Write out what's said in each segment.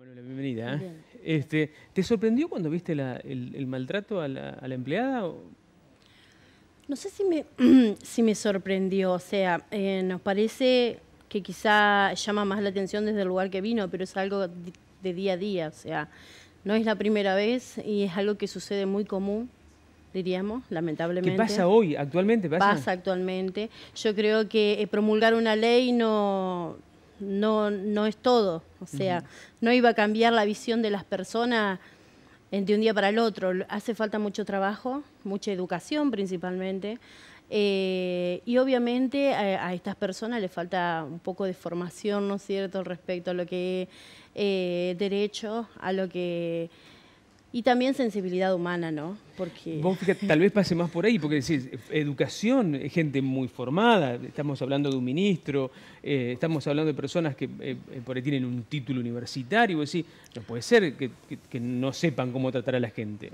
Manuela, bienvenida. Bien. ¿Te sorprendió cuando viste el maltrato a la empleada? No sé si me, si me sorprendió, o sea, nos parece que quizá llama más la atención desde el lugar que vino, pero es algo de día a día, o sea, no es la primera vez y es algo que sucede muy común, diríamos, ¿Qué lamentablemente. pasa hoy? ¿Actualmente pasa? Pasa actualmente. Yo creo que promulgar una ley no es todo, o sea, no iba a cambiar la visión de las personas de un día para el otro. Hace falta mucho trabajo, mucha educación principalmente, y obviamente a estas personas les falta un poco de formación, ¿no es cierto?, respecto a lo que es derecho, a lo que... Y también sensibilidad humana, ¿no? Porque... Vos fíjate, tal vez pase más por ahí, porque decís, educación, gente muy formada, estamos hablando de un ministro, estamos hablando de personas que por ahí tienen un título universitario, vos decís, no puede ser que no sepan cómo tratar a la gente.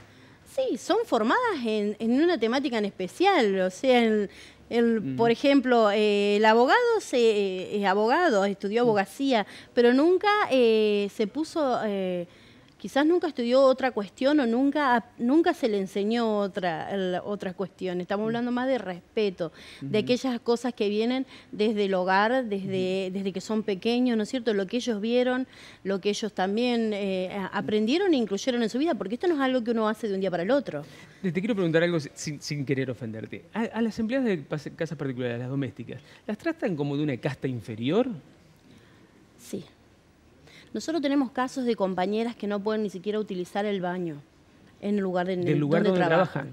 Sí, son formadas en una temática en especial, o sea, por ejemplo, el abogado es abogado, estudió abogacía, pero nunca se puso, quizás nunca estudió otra cuestión o nunca se le enseñó otra cuestión. Estamos hablando más de respeto, de aquellas cosas que vienen desde el hogar, desde que son pequeños, ¿no es cierto? Lo que ellos vieron, lo que ellos también aprendieron e incluyeron en su vida, porque esto no es algo que uno hace de un día para el otro. Te quiero preguntar algo sin querer ofenderte. ¿A las empleadas de casas particulares, las domésticas, las tratan como de una casta inferior? Sí. Nosotros tenemos casos de compañeras que no pueden ni siquiera utilizar el baño en el lugar, ¿Del lugar donde trabajan?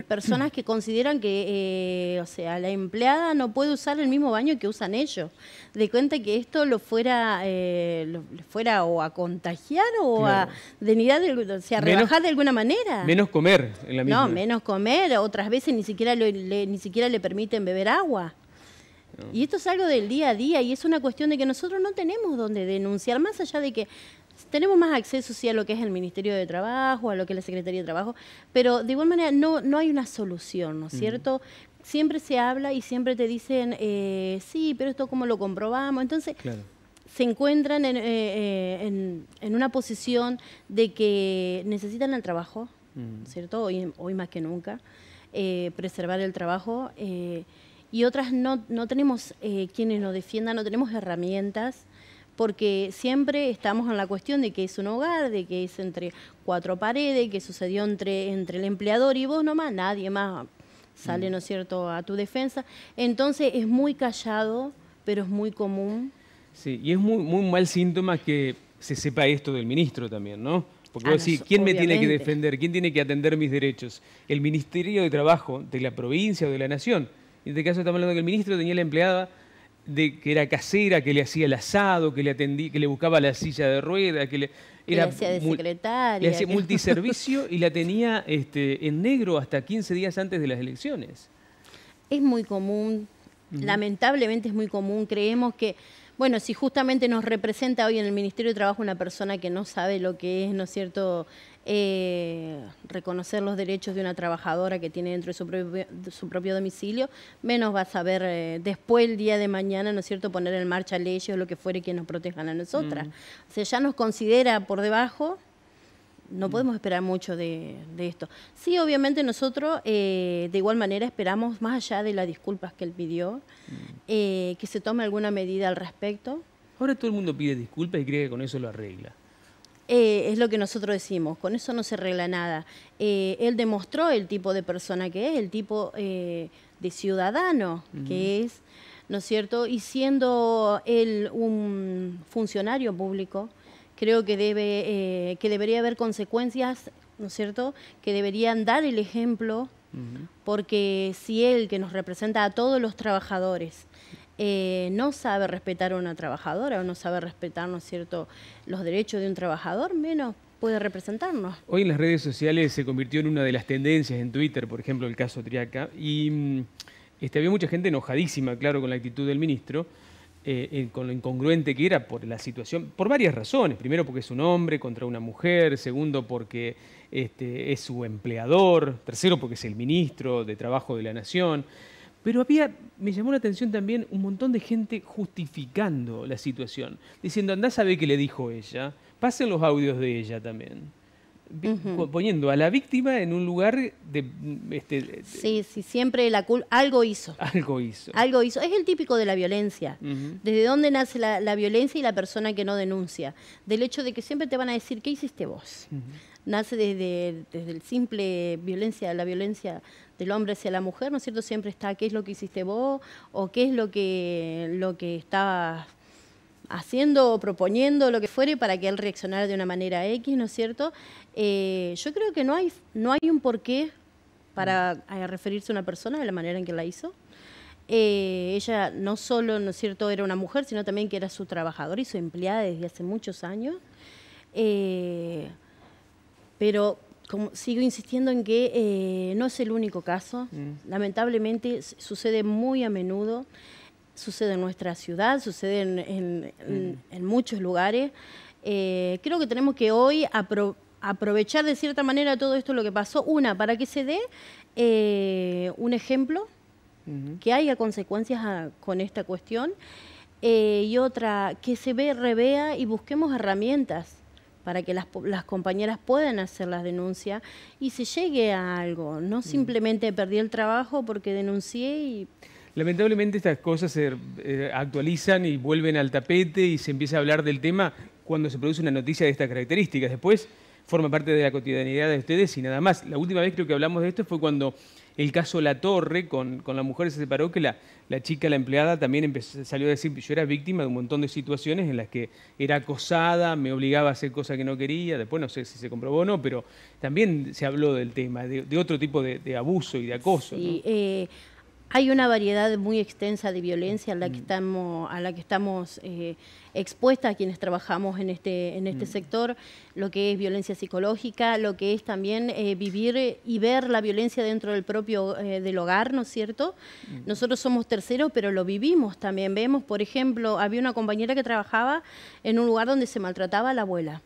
Personas que consideran que, o sea, la empleada no puede usar el mismo baño que usan ellos. De cuenta que esto lo fuera o a contagiar o Claro. a denigrar, o sea, rebajar de alguna manera. Menos comer en la misma. No, menos comer. Otras veces ni siquiera le permiten beber agua. No. Y esto es algo del día a día y es una cuestión de que nosotros no tenemos donde denunciar, más allá de que tenemos más acceso sí, a lo que es el Ministerio de Trabajo, a lo que es la Secretaría de Trabajo, pero de igual manera no hay una solución, ¿no es cierto? Siempre se habla y siempre te dicen, sí, pero esto cómo lo comprobamos. Entonces, Claro. se encuentran en una posición de que necesitan el trabajo, ¿cierto? Hoy más que nunca, preservar el trabajo. Y otras no tenemos quienes nos defiendan, no tenemos herramientas, porque siempre estamos en la cuestión de que es un hogar, de que es entre cuatro paredes, que sucedió entre el empleador y vos nomás, nadie más sale, ¿no es cierto?, a tu defensa. Entonces es muy callado, pero es muy común. Sí, y es muy mal síntoma que se sepa esto del ministro también, ¿no? Porque vos decís, ¿quién me tiene que defender? ¿Quién tiene que atender mis derechos? ¿El Ministerio de Trabajo de la provincia o de la nación? En este caso estamos hablando que el ministro tenía la empleada que era casera, que le hacía el asado, que le atendía, que le buscaba la silla de ruedas, que le hacía de secretaria. Le hacía multiservicio y la tenía en negro hasta 15 días antes de las elecciones. Es muy común, lamentablemente es muy común. Creemos que, bueno, si justamente nos representa hoy en el Ministerio de Trabajo una persona que no sabe lo que es, ¿no es cierto?, reconocer los derechos de una trabajadora que tiene dentro de su propio domicilio, menos va a saber después el día de mañana, ¿no es cierto?, poner en marcha leyes o lo que fuere que nos protejan a nosotras. O sea, ya nos considera por debajo, no podemos esperar mucho de esto. Sí, obviamente nosotros de igual manera esperamos, más allá de las disculpas que él pidió, que se tome alguna medida al respecto. Ahora todo el mundo pide disculpas y cree que con eso lo arregla. Es lo que nosotros decimos, con eso no se arregla nada. Él demostró el tipo de persona que es, el tipo de ciudadano que es, ¿no es cierto? Y siendo él un funcionario público, creo que debería haber consecuencias, ¿no es cierto?, que deberían dar el ejemplo, porque si él, que nos representa a todos los trabajadores, no sabe respetar a una trabajadora o no sabe respetar, ¿no es cierto?, los derechos de un trabajador, menos puede representarnos. Hoy en las redes sociales se convirtió en una de las tendencias en Twitter, por ejemplo, el caso Triaca, y había mucha gente enojadísima, claro, con la actitud del ministro, con lo incongruente que era por la situación, por varias razones. Primero porque es un hombre contra una mujer, segundo porque es su empleador, tercero porque es el ministro de Trabajo de la Nación. Pero me llamó la atención también un montón de gente justificando la situación, diciendo, andá a saber qué le dijo ella, pasen los audios de ella también. Poniendo a la víctima en un lugar de... Sí, siempre la culpa, algo hizo. Algo hizo. Algo hizo. Es el típico de la violencia. ¿Desde dónde nace la violencia y la persona que no denuncia? Del hecho de que siempre te van a decir, ¿qué hiciste vos? Nace desde el simple violencia, la violencia del hombre hacia la mujer, ¿no es cierto? Siempre está, ¿qué es lo que hiciste vos? O ¿qué es lo que estabas haciendo o proponiendo, lo que fuere, para que él reaccionara de una manera X, ¿no es cierto? Yo creo que no hay un porqué para referirse a una persona de la manera en que la hizo. Ella no solo, ¿no es cierto?, era una mujer, sino también que era su trabajadora y su empleada desde hace muchos años. Pero sigo insistiendo en que no es el único caso. Lamentablemente sucede muy a menudo. Sucede en nuestra ciudad, sucede en muchos lugares. Creo que tenemos que hoy aprovechar de cierta manera todo esto lo que pasó. Una, para que se dé un ejemplo, que haya consecuencias con esta cuestión. Y otra, que se revea y busquemos herramientas para que las compañeras puedan hacer las denuncias y se llegue a algo. No simplemente perdí el trabajo porque denuncié y... Lamentablemente estas cosas se actualizan y vuelven al tapete y se empieza a hablar del tema cuando se produce una noticia de estas características. Después forma parte de la cotidianidad de ustedes y nada más. La última vez creo que hablamos de esto fue cuando el caso La Torre con la mujer se separó, que la chica, la empleada, también salió a decir que yo era víctima de un montón de situaciones en las que era acosada, me obligaba a hacer cosas que no quería. Después no sé si se comprobó o no, pero también se habló del tema, de otro tipo de abuso y de acoso. Sí, ¿no? Hay una variedad muy extensa de violencia a la que estamos expuestas quienes trabajamos en este sector, lo que es violencia psicológica, lo que es también vivir y ver la violencia dentro del propio del hogar, ¿no es cierto? Nosotros somos terceros, pero lo vivimos también. Vemos, por ejemplo, había una compañera que trabajaba en un lugar donde se maltrataba a la abuela.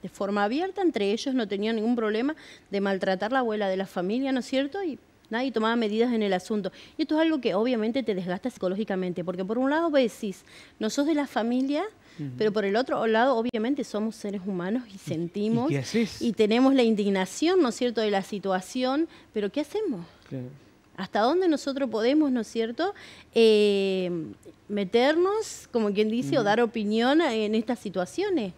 De forma abierta, entre ellos no tenían ningún problema de maltratar a la abuela de la familia, ¿no es cierto? Y nadie tomaba medidas en el asunto. Y esto es algo que obviamente te desgasta psicológicamente, porque por un lado vos decís, no sos de la familia, pero por el otro lado obviamente somos seres humanos y sentimos, ¿Y qué haces? y tenemos la indignación, ¿no es cierto?, de la situación, pero ¿qué hacemos? Claro. ¿Hasta dónde nosotros podemos, ¿no es cierto?, meternos, como quien dice, o dar opinión en estas situaciones?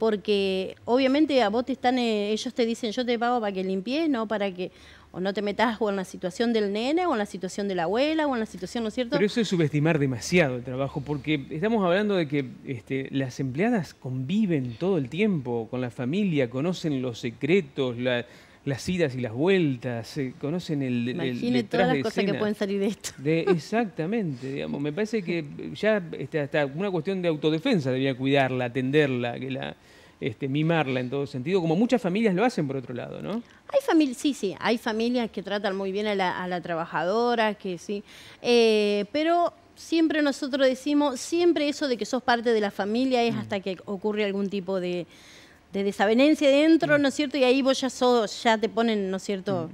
Porque obviamente a vos ellos te dicen, yo te pago para que limpies, no para que... o no te metas o en la situación del nene, o en la situación de la abuela, o en la situación, ¿no es cierto? Pero eso es subestimar demasiado el trabajo, porque estamos hablando de que las empleadas conviven todo el tiempo con la familia, conocen los secretos, las idas y las vueltas, conocen el Imagine detrás todas las de cosas que pueden salir de esto. Exactamente, digamos. Me parece que ya hasta una cuestión de autodefensa debía cuidarla, atenderla, mimarla en todo sentido, como muchas familias lo hacen por otro lado, ¿no? Hay familias, sí, hay familias que tratan muy bien a la trabajadora, que sí, pero siempre nosotros decimos, siempre eso de que sos parte de la familia es hasta que ocurre algún tipo de desavenencia dentro, ¿no es cierto? Y ahí vos ya te ponen, ¿no es cierto?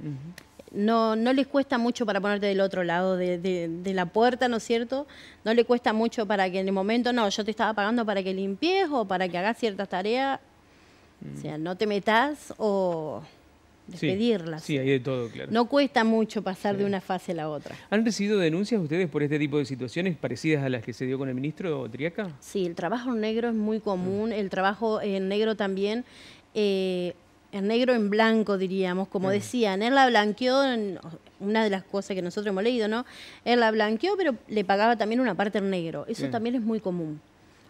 No les cuesta mucho para ponerte del otro lado de la puerta, ¿no es cierto? No le cuesta mucho para que en el momento, no, yo te estaba pagando para que limpies o para que hagas ciertas tareas. O sea, no te metas o despedirlas. Sí, hay de todo, claro. No cuesta mucho pasar de una fase a la otra. ¿Han recibido denuncias ustedes por este tipo de situaciones parecidas a las que se dio con el ministro Triaca? Sí, el trabajo en negro es muy común, el trabajo en negro también, en negro en blanco diríamos, como decían, él la blanqueó, una de las cosas que nosotros hemos leído, ¿no? Él la blanqueó, pero le pagaba también una parte en negro, eso también es muy común.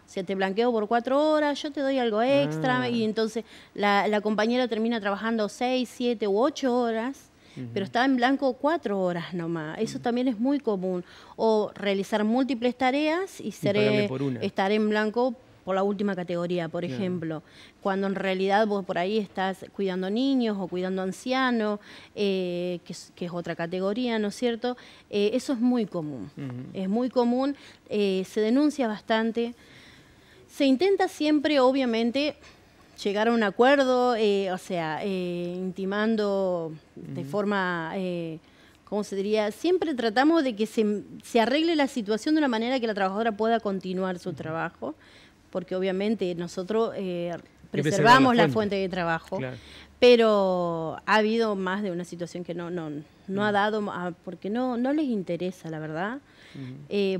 O sea, te blanqueo por 4 horas, yo te doy algo extra, y entonces la compañera termina trabajando 6, 7 u 8 horas, pero estaba en blanco 4 horas nomás. Eso también es muy común. O realizar múltiples tareas y estar en blanco por la última categoría, por ejemplo. Cuando en realidad vos por ahí estás cuidando niños o cuidando ancianos, que es otra categoría, ¿no es cierto? Eso es muy común. Es muy común, se denuncia bastante. Se intenta siempre, obviamente, llegar a un acuerdo, intimando de forma ¿cómo se diría? Siempre tratamos de que se arregle la situación de una manera que la trabajadora pueda continuar su trabajo, porque obviamente nosotros preservamos la fuente de trabajo, claro. Pero ha habido más de una situación que no ha dado, porque no les interesa, la verdad.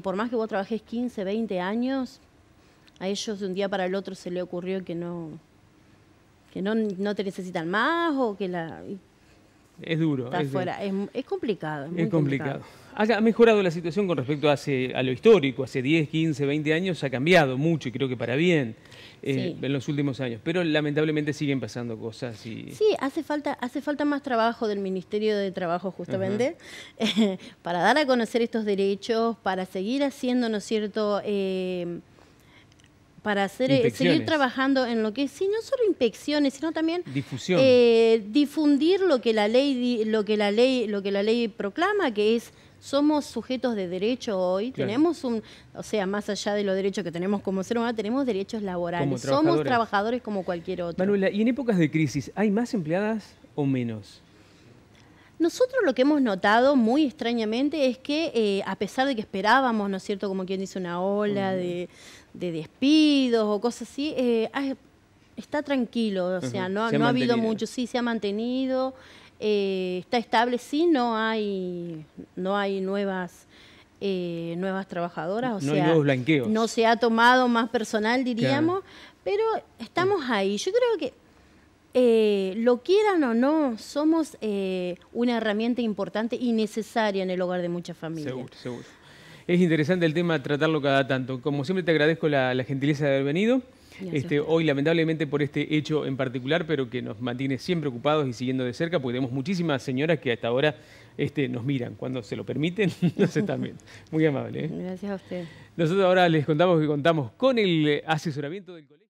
Por más que vos trabajes 15, 20 años, a ellos de un día para el otro se le ocurrió que no te necesitan más o que la... Es duro. Está fuera. Es complicado. Es muy complicado. Ha mejorado la situación con respecto a lo histórico. Hace 10, 15, 20 años ha cambiado mucho y creo que para bien en los últimos años. Pero lamentablemente siguen pasando cosas. Sí, hace falta más trabajo del Ministerio de Trabajo justamente para dar a conocer estos derechos, para seguir haciendo, ¿no es cierto?, para seguir trabajando en lo que es, no solo inspecciones, sino también difusión, difundir lo que la ley proclama, que es somos sujetos de derecho hoy, claro. Tenemos más allá de los derechos que tenemos como ser humano, tenemos derechos laborales, somos trabajadores como cualquier otro. Manuela, ¿y en épocas de crisis hay más empleadas o menos? Nosotros lo que hemos notado muy extrañamente es que a pesar de que esperábamos, ¿no es cierto?, como quien dice, una ola de despidos o cosas así, está tranquilo, o sea, no ha habido mucho, sí, se ha mantenido, está estable, sí, no hay nuevas trabajadoras, no hay nuevos blanqueos. No se ha tomado más personal, diríamos, claro. Pero estamos ahí. Yo creo que lo quieran o no, somos una herramienta importante y necesaria en el hogar de muchas familias. Seguro. Es interesante el tema, tratarlo cada tanto. Como siempre te agradezco la gentileza de haber venido. Hoy lamentablemente por este hecho en particular, pero que nos mantiene siempre ocupados y siguiendo de cerca, porque tenemos muchísimas señoras que hasta ahora nos miran. Cuando se lo permiten, nos están viendo. Muy amable. Gracias a usted. Nosotros ahora les contamos que contamos con el asesoramiento del colegio.